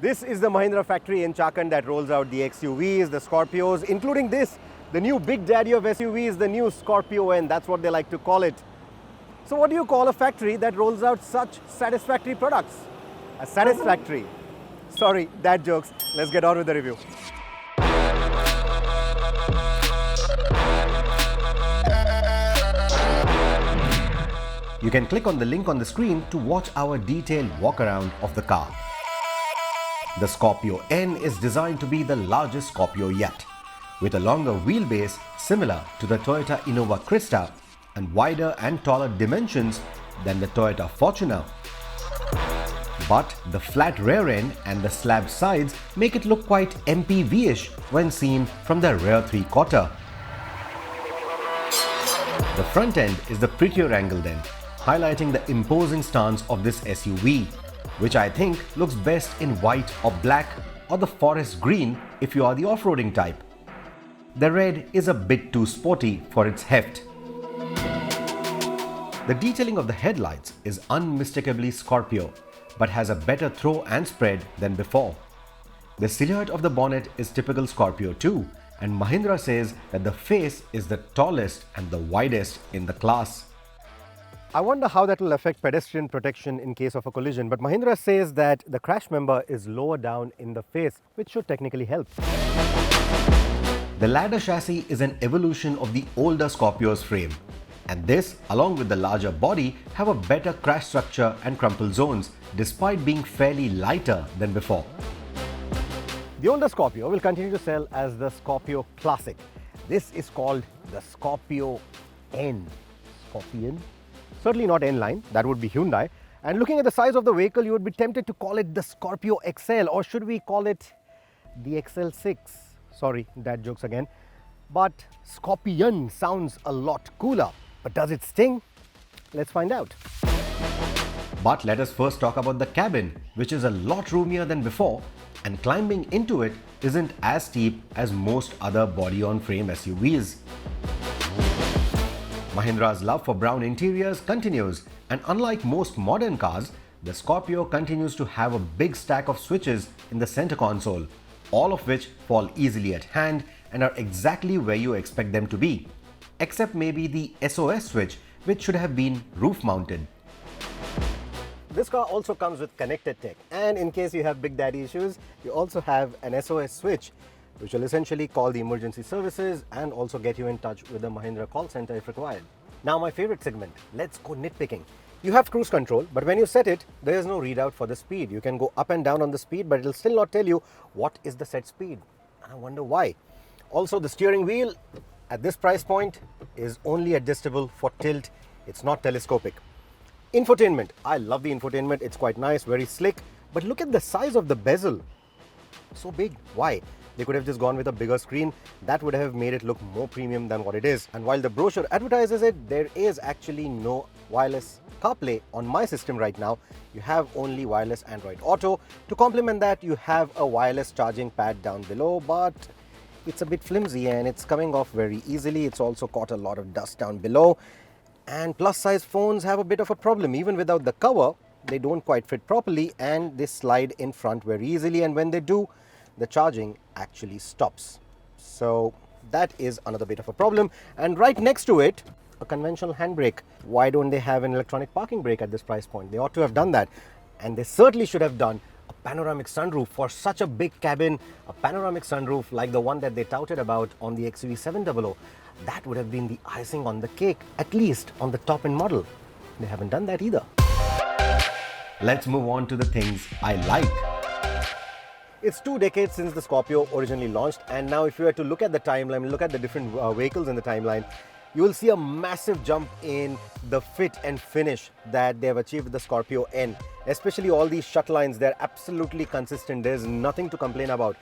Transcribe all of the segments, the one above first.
This is the Mahindra factory in Chakan that rolls out the XUVs, the Scorpios, including this, the new big daddy of SUVs, the new Scorpio N. That's what they like to call it. So what do you call a factory that rolls out such satisfactory products? A satisfactory. Sorry, dad jokes. Let's get on with the review. You can click on the link on the screen to watch our detailed walk around of the car. The Scorpio N is designed to be the largest Scorpio yet, with a longer wheelbase similar to the Toyota Innova Crista and wider and taller dimensions than the Toyota Fortuner. But the flat rear end and the slab sides make it look quite MPV-ish when seen from the rear three-quarter. The front end is the prettier angled end, highlighting the imposing stance of this SUV, which I think looks best in white or black or the forest green if you are the off-roading type. The red is a bit too sporty for its heft. The detailing of the headlights is unmistakably Scorpio, but has a better throw and spread than before. The silhouette of the bonnet is typical Scorpio too, and Mahindra says that the face is the tallest and the widest in the class. I wonder how that will affect pedestrian protection in case of a collision, but Mahindra says that the crash member is lower down in the face, which should technically help. The ladder chassis is an evolution of the older Scorpio's frame, and this, along with the larger body, have a better crash structure and crumple zones, despite being fairly lighter than before. The older Scorpio will continue to sell as the Scorpio Classic. This is called the Scorpio N. Scorpion? Certainly not N-line, that would be Hyundai. And looking at the size of the vehicle, you would be tempted to call it the Scorpio XL, or should we call it the XL6? Sorry, dad jokes again. But Scorpion sounds a lot cooler. But does it sting? Let's find out. But let us first talk about the cabin, which is a lot roomier than before, and climbing into it isn't as steep as most other body-on-frame SUVs. Mahindra's love for brown interiors continues, and unlike most modern cars, the Scorpio continues to have a big stack of switches in the center console, all of which fall easily at hand and are exactly where you expect them to be, except maybe the SOS switch, which should have been roof-mounted. This car also comes with connected tech, and in case you have big daddy issues, you also have an SOS switch, which will essentially call the emergency services and also get you in touch with the Mahindra call center if required. Now my favorite segment, let's go nitpicking. You have cruise control, but when you set it, there is no readout for the speed. You can go up and down on the speed, but it will still not tell you what is the set speed. I wonder why. Also, the steering wheel at this price point is only adjustable for tilt. It's not telescopic. Infotainment. I love the infotainment. It's quite nice, very slick. But look at the size of the bezel. So big. Why? They could have just gone with a bigger screen. That would have made it look more premium than what it is. And while the brochure advertises it, there is actually no wireless CarPlay on my system right now. You have only wireless Android Auto. To complement that, you have a wireless charging pad down below, but it's a bit flimsy and it's coming off very easily. It's also caught a lot of dust down below. And plus size phones have a bit of a problem. Even without the cover, they don't quite fit properly and they slide in front very easily. And when they do, the charging actually stops. So that is another bit of a problem. And right next to it, a conventional handbrake. Why don't they have an electronic parking brake at this price point? They ought to have done that. And they certainly should have done a panoramic sunroof for such a big cabin. A panoramic sunroof like the one that they touted about on the XUV700. That would have been the icing on the cake, at least on the top-end model. They haven't done that either. Let's move on to the things I like. It's 2 decades since the Scorpio originally launched, and now if you were to look at the timeline, look at the different vehicles in the timeline, you will see a massive jump in the fit and finish that they have achieved with the Scorpio N. Especially all these shut lines, they're absolutely consistent. There's nothing to complain about.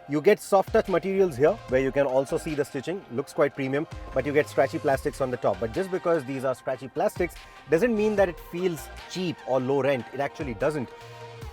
You get soft touch materials here where you can also see the stitching, looks quite premium, but you get scratchy plastics on the top. But just because these are scratchy plastics doesn't mean that it feels cheap or low rent. It actually doesn't.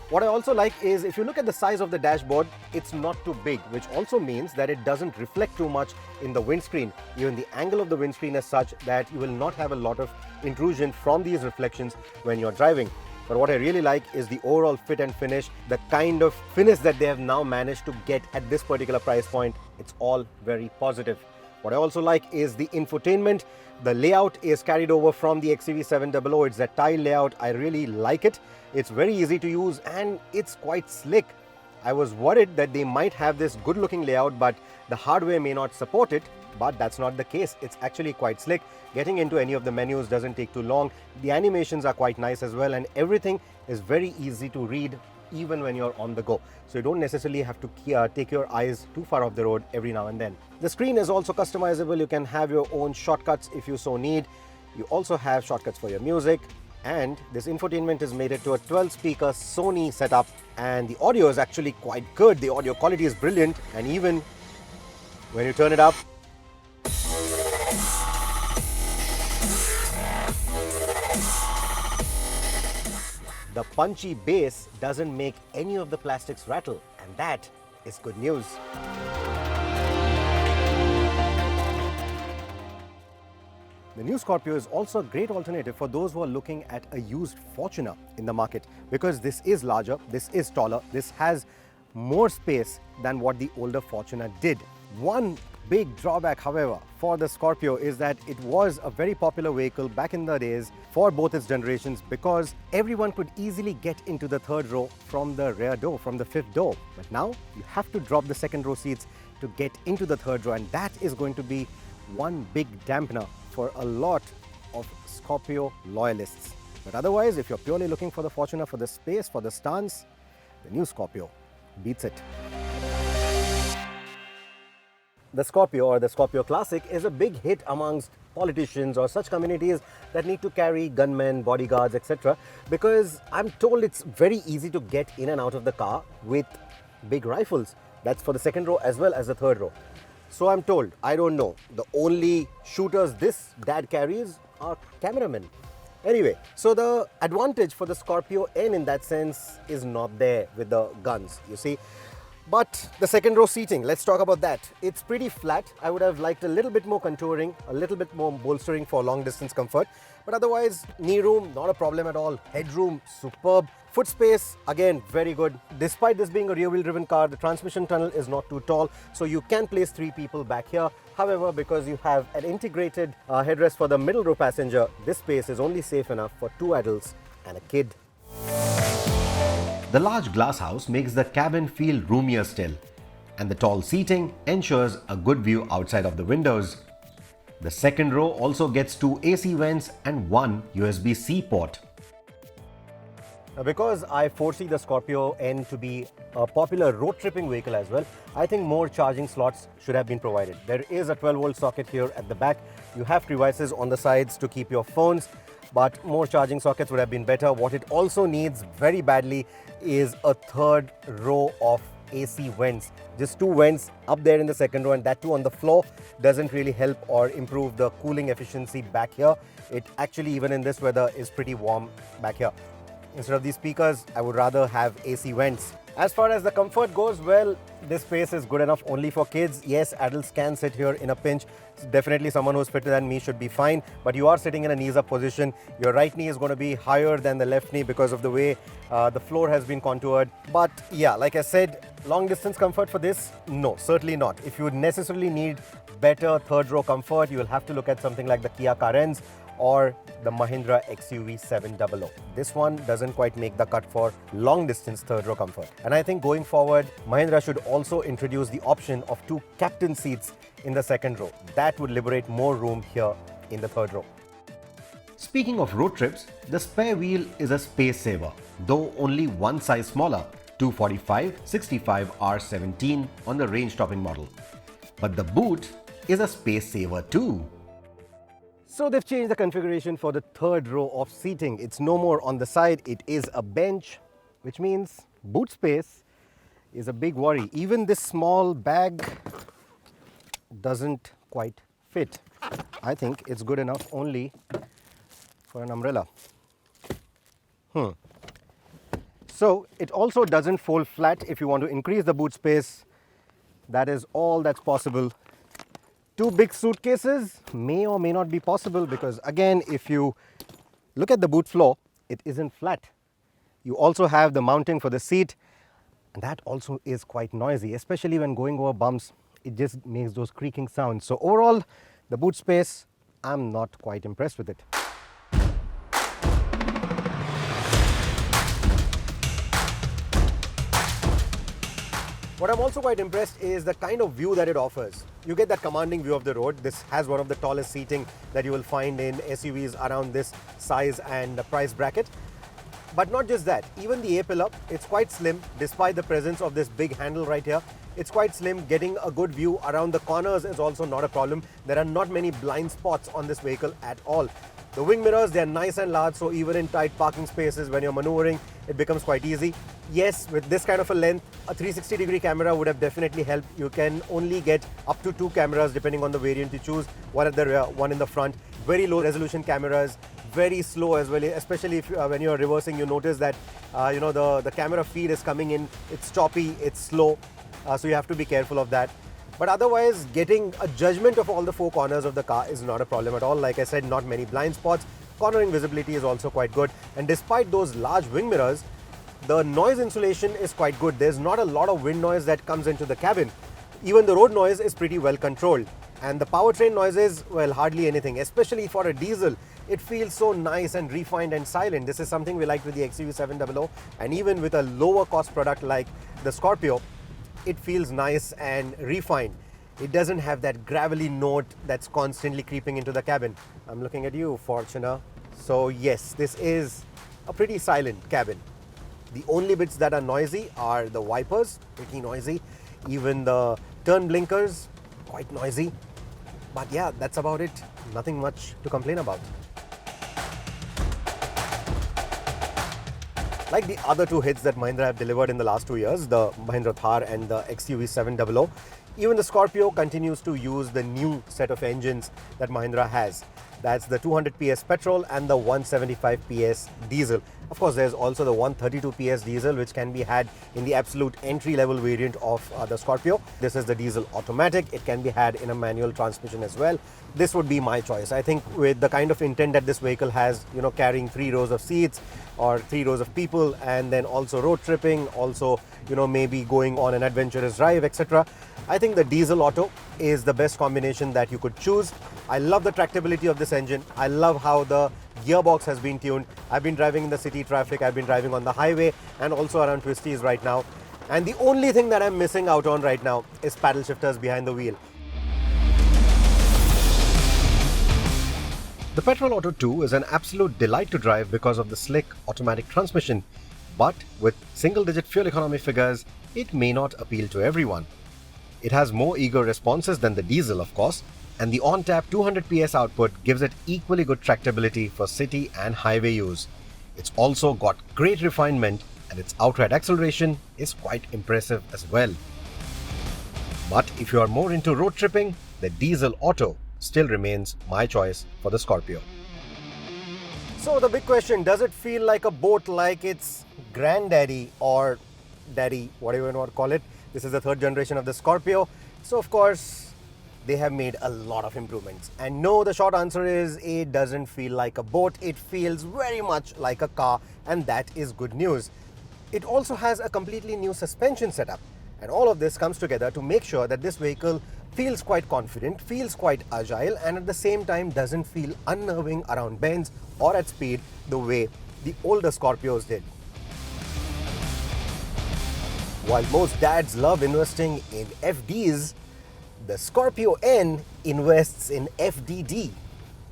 What I also like is if you look at the size of the dashboard, it's not too big, which also means that it doesn't reflect too much in the windscreen. Even the angle of the windscreen is such that you will not have a lot of intrusion from these reflections when you're driving. But what I really like is the overall fit and finish, the kind of finish that they have now managed to get at this particular price point. It's all very positive. What I also like is the infotainment. The layout is carried over from the XUV700. It's that tile layout. I really like it. It's very easy to use and it's quite slick. I was worried that they might have this good looking layout, but the hardware may not support it. But that's not the case. It's actually quite slick. Getting into any of the menus doesn't take too long. The animations are quite nice as well, and everything is very easy to read even when you're on the go. So you don't necessarily have to take your eyes too far off the road every now and then. The screen is also customizable. You can have your own shortcuts if you so need. You also have shortcuts for your music. And this infotainment is mated to a 12-speaker Sony setup. And the audio is actually quite good. The audio quality is brilliant. And even when you turn it up, the punchy bass doesn't make any of the plastics rattle, and that is good news. The new Scorpio is also a great alternative for those who are looking at a used Fortuner in the market, because this is larger, this is taller, this has more space than what the older Fortuner did. One big drawback, however, for the Scorpio is that it was a very popular vehicle back in the days for both its generations, because everyone could easily get into the third row from the rear door, from the fifth door. But now you have to drop the second row seats to get into the third row, and that is going to be one big dampener for a lot of Scorpio loyalists. But otherwise, if you're purely looking for the Fortuner, for the space, for the stance, the new Scorpio beats it. The Scorpio, or the Scorpio Classic, is a big hit amongst politicians or such communities that need to carry gunmen, bodyguards, etc. Because I'm told it's very easy to get in and out of the car with big rifles. That's for the second row as well as the third row. So I'm told, I don't know, the only shooters this dad carries are cameramen. Anyway, so the advantage for the Scorpio N in that sense is not there with the guns, you see. But the second row seating, let's talk about that. It's pretty flat. I would have liked a little bit more contouring, a little bit more bolstering for long distance comfort. But otherwise, knee room, not a problem at all. Headroom, superb. Foot space, again, very good. Despite this being a rear wheel driven car, the transmission tunnel is not too tall, so you can place 3 people back here. However, because you have an integrated headrest for the middle row passenger, this space is only safe enough for 2 adults and a kid. The large glass house makes the cabin feel roomier still, and the tall seating ensures a good view outside of the windows. The second row also gets 2 AC vents and 1 USB-C port. Now, because I foresee the Scorpio N to be a popular road tripping vehicle as well, I think more charging slots should have been provided. There is a 12-volt socket here at the back. You have devices on the sides to keep your phones, but more charging sockets would have been better. What it also needs very badly is a third row of AC vents. Just 2 vents up there in the second row, and that too on the floor doesn't really help or improve the cooling efficiency back here. It actually, even in this weather, is pretty warm back here. Instead of these speakers, I would rather have AC vents. As far as the comfort goes, well, this space is good enough only for kids. Yes, adults can sit here in a pinch. Definitely someone who's fitter than me should be fine, but you are sitting in a knees up position. Your right knee is going to be higher than the left knee because of the way the floor has been contoured. But yeah, like I said, long distance comfort for this? No, certainly not. If you would necessarily need better third row comfort, you will have to look at something like the Kia Carens or the Mahindra XUV700. This one doesn't quite make the cut for long distance third row comfort. And I think going forward, Mahindra should also introduce the option of 2 captain seats in the second row. That would liberate more room here in the third row. Speaking of road trips, the spare wheel is a space saver, though only one size smaller, 245/65R17 on the range-topping model. But the boot is a space saver too. So they've changed the configuration for the third row of seating. It's no more on the side, it is a bench, which means boot space is a big worry. Even this small bag doesn't quite fit. I think it's good enough only for an umbrella. So it also doesn't fold flat. If you want to increase the boot space, that is all that's possible. 2 big suitcases may or may not be possible, because again, if you look at the boot floor, it isn't flat. You also have the mounting for the seat, and that also is quite noisy, especially when going over bumps. It just makes those creaking sounds. So overall, the boot space, I'm not quite impressed with it. What I'm also quite impressed is the kind of view that it offers. You get that commanding view of the road. This has one of the tallest seating that you will find in SUVs around this size and price bracket. But not just that, even the A-pillar, it's quite slim despite the presence of this big handle right here. It's quite slim. Getting a good view around the corners is also not a problem. There are not many blind spots on this vehicle at all. The wing mirrors, they're nice and large, so even in tight parking spaces when you're maneuvering, it becomes quite easy. Yes, with this kind of a length, a 360-degree camera would have definitely helped. You can only get up to 2 cameras depending on the variant you choose, one at the rear, one in the front. Very low resolution cameras, very slow as well, especially if when you're reversing, you notice that the camera feed is coming in, it's choppy, it's slow, so you have to be careful of that. But otherwise, getting a judgment of all the 4 corners of the car is not a problem at all. Like I said, not many blind spots. Cornering visibility is also quite good. And despite those large wing mirrors, the noise insulation is quite good. There's not a lot of wind noise that comes into the cabin. Even the road noise is pretty well controlled. And the powertrain noises, well, hardly anything. Especially for a diesel, it feels so nice and refined and silent. This is something we liked with the XUV700. And even with a lower cost product like the Scorpio, it feels nice and refined. It doesn't have that gravelly note that's constantly creeping into the cabin. I'm looking at you, Fortuner. So yes, this is a pretty silent cabin. The only bits that are noisy are the wipers, pretty noisy. Even the turn blinkers, quite noisy. But yeah, that's about it. Nothing much to complain about. Like the other 2 hits that Mahindra have delivered in the last 2 years, the Mahindra Thar and the XUV700, even the Scorpio continues to use the new set of engines that Mahindra has. That's the 200 PS petrol and the 175 PS diesel. Of course, there's also the 132 PS diesel, which can be had in the absolute entry-level variant of the Scorpio. This is the diesel automatic. It can be had in a manual transmission as well. This would be my choice. I think with the kind of intent that this vehicle has, carrying 3 rows of seats or 3 rows of people, and then also road tripping, also, maybe going on an adventurous drive, etc. I think the diesel auto is the best combination that you could choose. I love the tractability of this engine. I love how the gearbox has been tuned. I've been driving in the city traffic, I've been driving on the highway and also around twisties right now. And the only thing that I'm missing out on right now is paddle shifters behind the wheel. The Petrol Auto 2 is an absolute delight to drive because of the slick automatic transmission. But with single-digit fuel economy figures, it may not appeal to everyone. It has more eager responses than the diesel, of course, and the on-tap 200 PS output gives it equally good tractability for city and highway use. It's also got great refinement, and its outright acceleration is quite impressive as well. But if you are more into road tripping, the diesel auto still remains my choice for the Scorpio. So the big question, does it feel like a boat like its granddaddy or daddy, whatever you want to call it? This is the 3rd generation of the Scorpio. So of course, they have made a lot of improvements. And no, the short answer is it doesn't feel like a boat. It feels very much like a car, and that is good news. It also has a completely new suspension setup. And all of this comes together to make sure that this vehicle feels quite confident, feels quite agile, and at the same time doesn't feel unnerving around bends or at speed the way the older Scorpios did. While most dads love investing in FDs, the Scorpio N invests in FDD.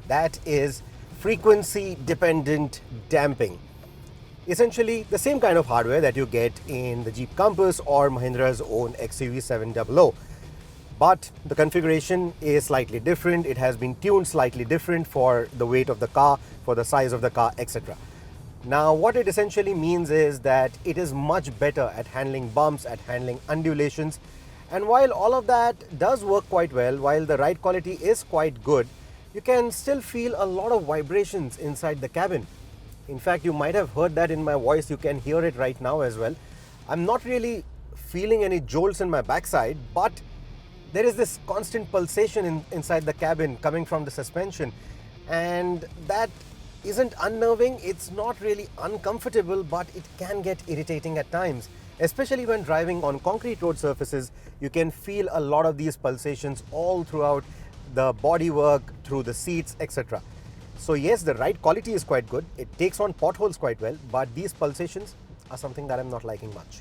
That is frequency dependent damping. Essentially the same kind of hardware that you get in the Jeep Compass or Mahindra's own XUV700. But the configuration is slightly different. It has been tuned slightly different for the weight of the car, for the size of the car, etc. Now, what it essentially means is that it is much better at handling bumps, at handling undulations. And while all of that does work quite well, while the ride quality is quite good, you can still feel a lot of vibrations inside the cabin. In fact, you might have heard that in my voice. You can hear it right now as well. I'm not really feeling any jolts in my backside, but there is this constant pulsation inside the cabin coming from the suspension. And that isn't unnerving, it's not really uncomfortable, but it can get irritating at times. Especially when driving on concrete road surfaces, you can feel a lot of these pulsations all throughout the bodywork, through the seats, etc. So yes, the ride quality is quite good. It takes on potholes quite well, but these pulsations are something that I'm not liking much.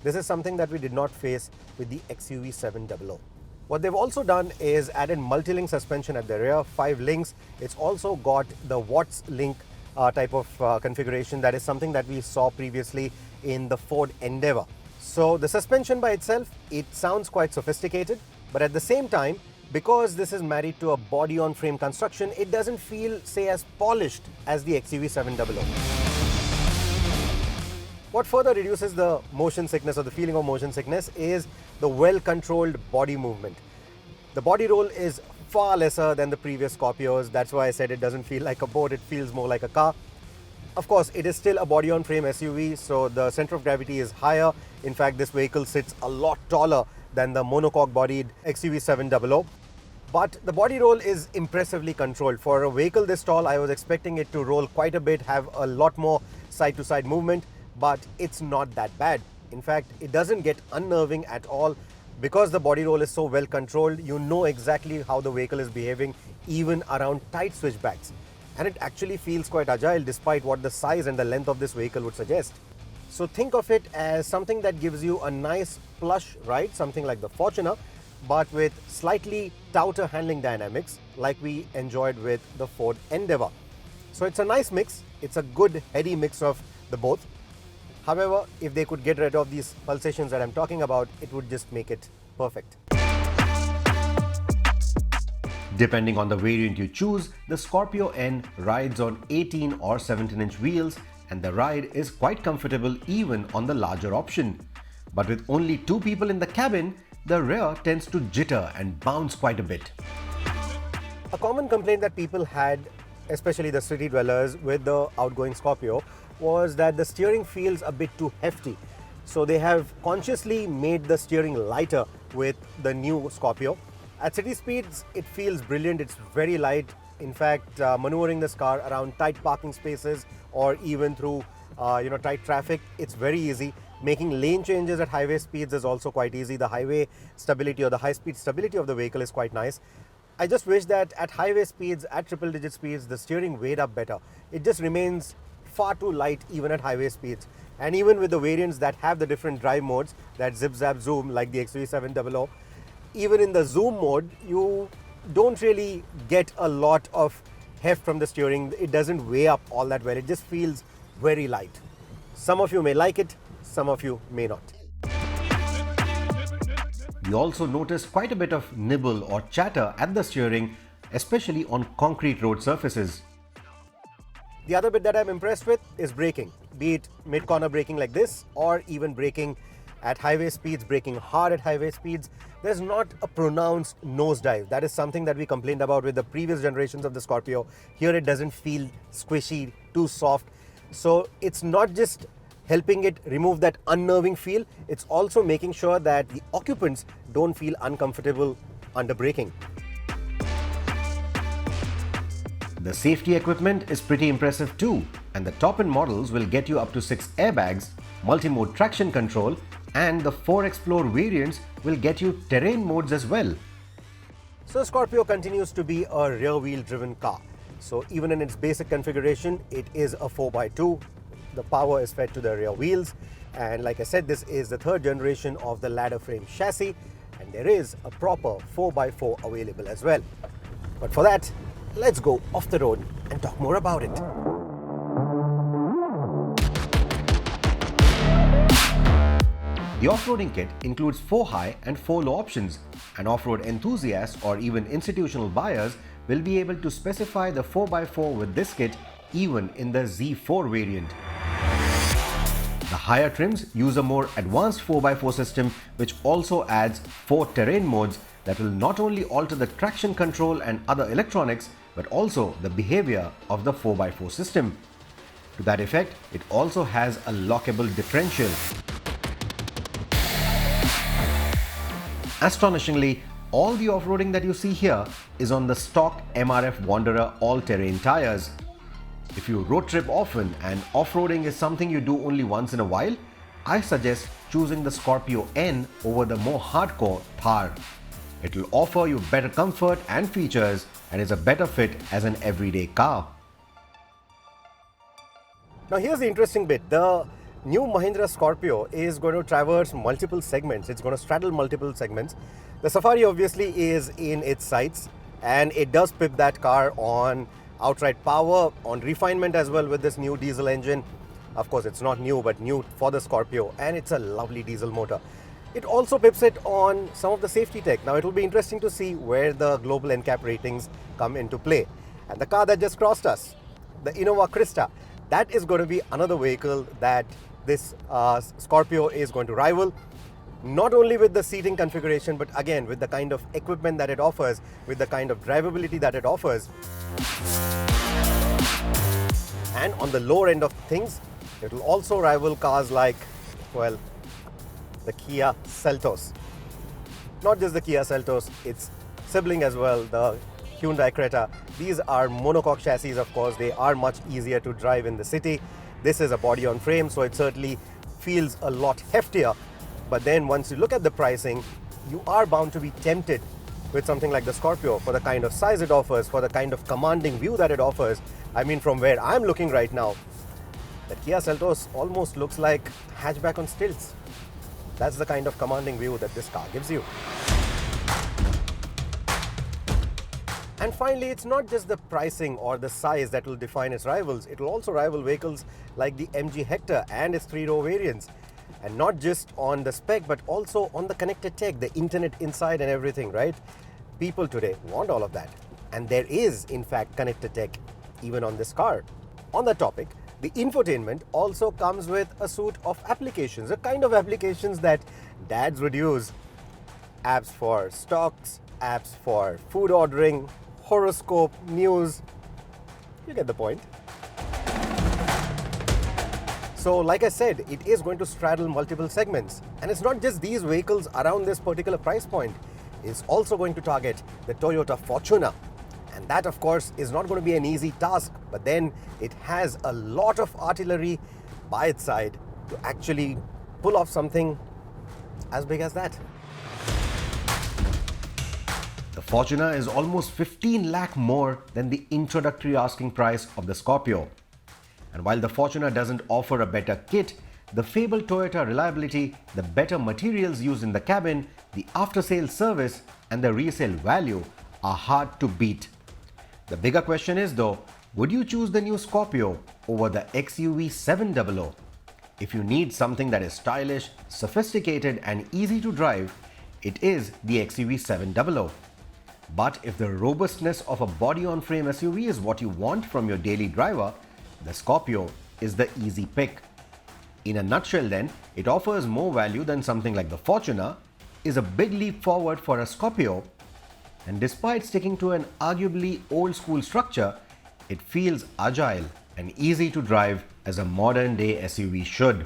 This is something that we did not face with the XUV700. What they've also done is added multi-link suspension at the rear, 5 links. It's also got the Watts link type of configuration. That is something that we saw previously in the Ford Endeavour. So the suspension by itself, it sounds quite sophisticated, but at the same time, because this is married to a body-on-frame construction, it doesn't feel, say, as polished as the XUV700. What further reduces the motion sickness or the feeling of motion sickness is the well-controlled body movement. The body roll is far lesser than the previous Scorpios. That's why I said it doesn't feel like a boat, it feels more like a car. Of course, it is still a body-on-frame SUV, so the center of gravity is higher. In fact, this vehicle sits a lot taller than the monocoque-bodied XUV700. But the body roll is impressively controlled. For a vehicle this tall, I was expecting it to roll quite a bit, have a lot more side-to-side movement, but it's not that bad. In fact, it doesn't get unnerving at all. Because the body roll is so well controlled, you know exactly how the vehicle is behaving, even around tight switchbacks. And it actually feels quite agile despite what the size and the length of this vehicle would suggest. So think of it as something that gives you a nice plush ride, something like the Fortuner, but with slightly stouter handling dynamics like we enjoyed with the Ford Endeavour. So it's a nice mix. It's a good heady mix of the both. However, if they could get rid of these pulsations that I'm talking about, it would just make it perfect. Depending on the variant you choose, the Scorpio N rides on 18 or 17-inch wheels, and the ride is quite comfortable even on the larger option. But with only 2 people in the cabin, the rear tends to jitter and bounce quite a bit. A common complaint that people had, especially the city dwellers with the outgoing Scorpio, was that the steering feels a bit too hefty. So they have consciously made the steering lighter with the new Scorpio. At city speeds, it feels brilliant. It's very light. In fact, maneuvering this car around tight parking spaces or even through tight traffic, it's very easy. Making lane changes at highway speeds is also quite easy. The highway stability or the high-speed stability of the vehicle is quite nice. I just wish that at highway speeds, at triple-digit speeds, the steering weighed up better. It just remains far too light even at highway speeds. And even with the variants that have the different drive modes, that zip, zap, zoom, like the XUV700, even in the zoom mode, you don't really get a lot of heft from the steering. It doesn't weigh up all that well. It just feels very light. Some of you may like it, some of you may not. We also noticed quite a bit of nibble or chatter at the steering, especially on concrete road surfaces. The other bit that I'm impressed with is braking, be it mid-corner braking like this or even braking at highway speeds, braking hard at highway speeds. There's not a pronounced nosedive. That is something that we complained about with the previous generations of the Scorpio. Here it doesn't feel squishy, too soft. So it's not just helping it remove that unnerving feel, it's also making sure that the occupants don't feel uncomfortable under braking. The safety equipment is pretty impressive too, and the top-end models will get you up to 6 airbags, multi-mode traction control, and the 4 Explore variants will get you terrain modes as well. So Scorpio continues to be a rear-wheel driven car. So even in its basic configuration, it is a 4x2. The power is fed to the rear wheels. And like I said, this is the 3rd generation of the ladder frame chassis. And there is a proper 4x4 available as well. But for that, let's go off the road and talk more about it. The off-roading kit includes 4 high and 4 low options, and off-road enthusiasts or even institutional buyers will be able to specify the 4x4 with this kit even in the Z4 variant. The higher trims use a more advanced 4x4 system, which also adds 4 terrain modes that will not only alter the traction control and other electronics, but also the behavior of the 4x4 system. To that effect, it also has a lockable differential. Astonishingly, all the off-roading that you see here is on the stock MRF Wanderer all-terrain tires. If you road trip often and off-roading is something you do only once in a while, I suggest choosing the Scorpio N over the more hardcore Thar. It will offer you better comfort and features and is a better fit as an everyday car. Now here's the interesting bit. The new Mahindra Scorpio is going to traverse multiple segments. It's going to straddle multiple segments. The Safari obviously is in its sights, and it does pip that car on outright power, on refinement as well with this new diesel engine. Of course, it's not new, but new for the Scorpio, and it's a lovely diesel motor. It also pips it on some of the safety tech. Now, it will be interesting to see where the global NCAP ratings come into play. And the car that just crossed us, the Innova Krista, that is going to be another vehicle that this Scorpio is going to rival. Not only with the seating configuration, but again with the kind of equipment that it offers, with the kind of drivability that it offers. And on the lower end of things, it will also rival cars like, well, the Kia Seltos. Not just the Kia Seltos, its sibling as well, the Hyundai Creta. These are monocoque chassis, of course. They are much easier to drive in the city. This is a body on frame, so it certainly feels a lot heftier. But then once you look at the pricing, you are bound to be tempted with something like the Scorpio for the kind of size it offers, for the kind of commanding view that it offers. I mean, from where I'm looking right now, the Kia Seltos almost looks like hatchback on stilts. That's the kind of commanding view that this car gives you. And finally, it's not just the pricing or the size that will define its rivals. It will also rival vehicles like the MG Hector and its 3-row variants. And not just on the spec, but also on the connected tech, the internet inside and everything, right? People today want all of that. And there is, in fact, connected tech even on this car. On that topic, the infotainment also comes with a suite of applications, the kind of applications that dads would use. Apps for stocks, apps for food ordering, horoscope, news. You get the point. So like I said, it is going to straddle multiple segments. And it's not just these vehicles around this particular price point. It's also going to target the Toyota Fortuner. And that, of course, is not going to be an easy task. But then it has a lot of artillery by its side to actually pull off something as big as that. The Fortuner is almost 15 lakh more than the introductory asking price of the Scorpio. And while the Fortuner doesn't offer a better kit, the fabled Toyota reliability, the better materials used in the cabin, the after-sales service and the resale value are hard to beat. The bigger question is though, would you choose the new Scorpio over the XUV 700? If you need something that is stylish, sophisticated and easy to drive, it is the XUV 700. But if the robustness of a body-on-frame SUV is what you want from your daily driver, the Scorpio is the easy pick. In a nutshell then, it offers more value than something like the Fortuner, is a big leap forward for a Scorpio, and despite sticking to an arguably old-school structure, it feels agile and easy to drive as a modern-day SUV should.